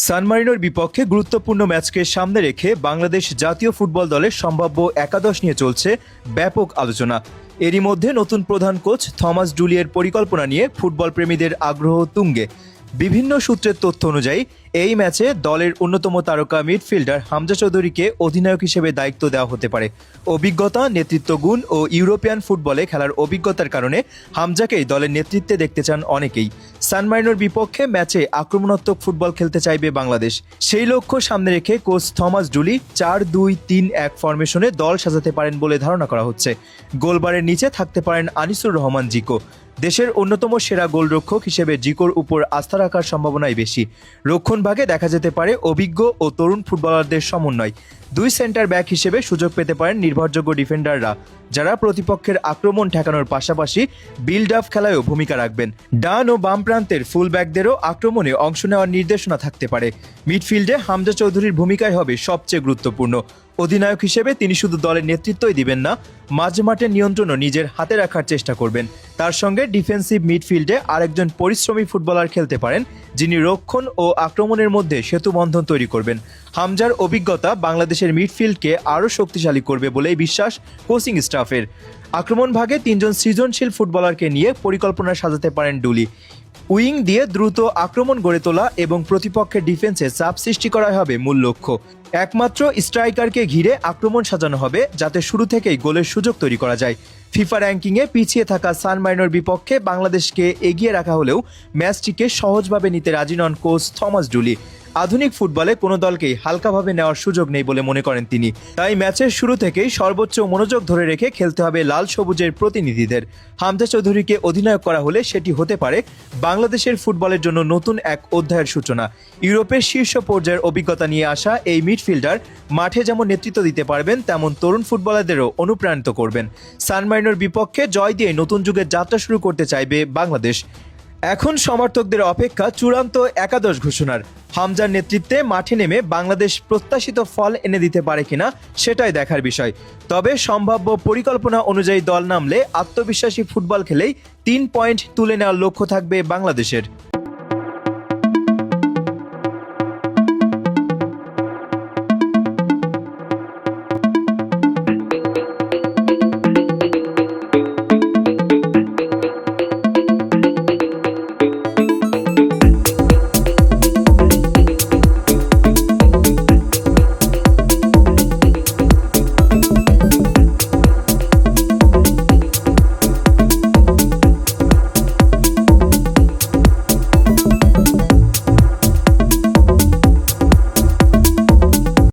সান মারিনোর বিপক্ষে গুরুত্বপূর্ণ ম্যাচকে সামনে রেখে বাংলাদেশ জাতীয় ফুটবল দলের সম্ভাব্য একাদশ নিয়ে চলছে ব্যাপক আলোচনা। এরই মধ্যে নতুন প্রধান কোচ থমাস ডুলিয়ের পরিকল্পনা নিয়ে ফুটবল প্রেমীদের আগ্রহ তুঙ্গে। বিভিন্ন সূত্রের তথ্য অনুযায়ী এই ম্যাচে দলের অন্যতম তারকা মিডফিল্ডার হামজা চৌধুরীকে অধিনায়ক হিসেবে দায়িত্ব দেওয়া হতে পারে। অভিজ্ঞতা, নেতৃত্ব গুণ ও ইউরোপিয়ান ফুটবলে খেলার অভিজ্ঞতার কারণে হামজাকেই দলের নেতৃত্বে দেখতে চান অনেকেই। সান মারিনোর বিপক্ষে ম্যাচে আক্রমণাত্মক ফুটবল খেলতে চাইবে বাংলাদেশ। সেই লক্ষ্য সামনে রেখে কোচ থমাস ডুলি 4-2-3-1 ফরমেশনে দল সাজাতে পারেন বলে ধারণা করা হচ্ছে। গোলবারের নিচে থাকতে পারেন আনিসুর রহমান জিকো। দেশের অন্যতম সেরা গোলরক্ষক হিসেবে জিকোর উপর আস্থা রাখার সম্ভাবনাই বেশি। রক্ষণভাগে দেখা যেতে পারে অভিজ্ঞ ও তরুণ ফুটবলারদের সমন্বয়। দুই সেন্টার ব্যাক হিসেবে সুযোগ পেতে পারেন নির্ভরযোগ্য ডিফেন্ডাররা, যারা প্রতিপক্ষের আক্রমণ ঠেকানোর পাশাপাশি বিল্ড আপ খেলায়ও ভূমিকা রাখবেন। ডান ও বাম প্রান্তের ফুল ব্যাকদেরও আক্রমণে অংশ নেওয়ার নির্দেশনা থাকতে পারে। মিডফিল্ডে হামজা চৌধুরীর ভূমিকাই হবে সবচেয়ে গুরুত্বপূর্ণ। অধিনায়ক হিসেবে তিনি শুধু দলের নেতৃত্বই দিবেন না, মাঝমাঠের নিয়ন্ত্রণও নিজের হাতে রাখার চেষ্টা করবেন। তার সঙ্গে ডিফেন্সিভ মিডফিল্ডে আরেকজন পরিশ্রমী ফুটবলার খেলতে পারেন, যিনি রক্ষণ ও আক্রমণের মধ্যে সেতুবন্ধন তৈরি করবেন। হামজার অভিজ্ঞতা বাংলাদেশের মিডফিল্ডকে আরও শক্তিশালী করবে বলেই বিশ্বাস কোচিং স্টাফের। আক্রমণ ভাগে তিনজন সৃজনশীল ফুটবলারকে নিয়ে পরিকল্পনা সাজাতে পারেন ডুলি। উইং দিয়ে দ্রুত আক্রমণ গড়ে তোলা এবং প্রতিপক্ষের ডিফেন্সে চাপ সৃষ্টি করা হবে মূল লক্ষ্য। একমাত্র স্ট্রাইকারকে ঘিরে আক্রমণ সাজানো হবে, যাতে শুরু থেকেই গোলের সুযোগ তৈরি করা যায়। ফিফা র্যাঙ্কিংয়ে পিছিয়ে থাকা সান মারিনোর বিপক্ষে বাংলাদেশকে এগিয়ে রাখা হলেও ম্যাচটিকে সহজভাবে নিতে রাজি নন কোচ থমাস ডুলি। আধুনিক ফুটবলে কোনো দলকেই হালকাভাবে নেওয়ার সুযোগ নেই বলে মনে করেন তিনি। তাই ম্যাচের শুরু থেকেই সর্বোচ্চ মনোযোগ ধরে রেখে খেলতে হবে লাল সবুজের প্রতিনিধিদের। হামজা চৌধুরীকে অধিনায়ক করা হলে সেটি হতে পারে বাংলাদেশের ফুটবলের জন্য নতুন এক অধ্যায়ের সূচনা। ইউরোপের শীর্ষ পর্যায়ের অভিজ্ঞতা নিয়ে আসা এই মিডফিল্ডার মাঠে যেমন নেতৃত্ব দিতে পারবেন, তেমন তরুণ ফুটবলারদেরও অনুপ্রাণিত করবেন। সান মারিনোর বিপক্ষে জয় দিয়ে নতুন যুগের যাত্রা শুরু করতে চাইবে বাংলাদেশ। এখন সমর্থকদের অপেক্ষা চূড়ান্ত একাদশ ঘোষণার। হামজার নেতৃত্বে মাঠে নেমে বাংলাদেশ প্রত্যাশিত ফল এনে দিতে পারে কিনা সেটাই দেখার বিষয়। তবে সম্ভাব্য পরিকল্পনা অনুযায়ী দল নামলে আত্মবিশ্বাসী ফুটবল খেলেই 3 পয়েন্ট তুলে নেওয়ার লক্ষ্য থাকবে বাংলাদেশের।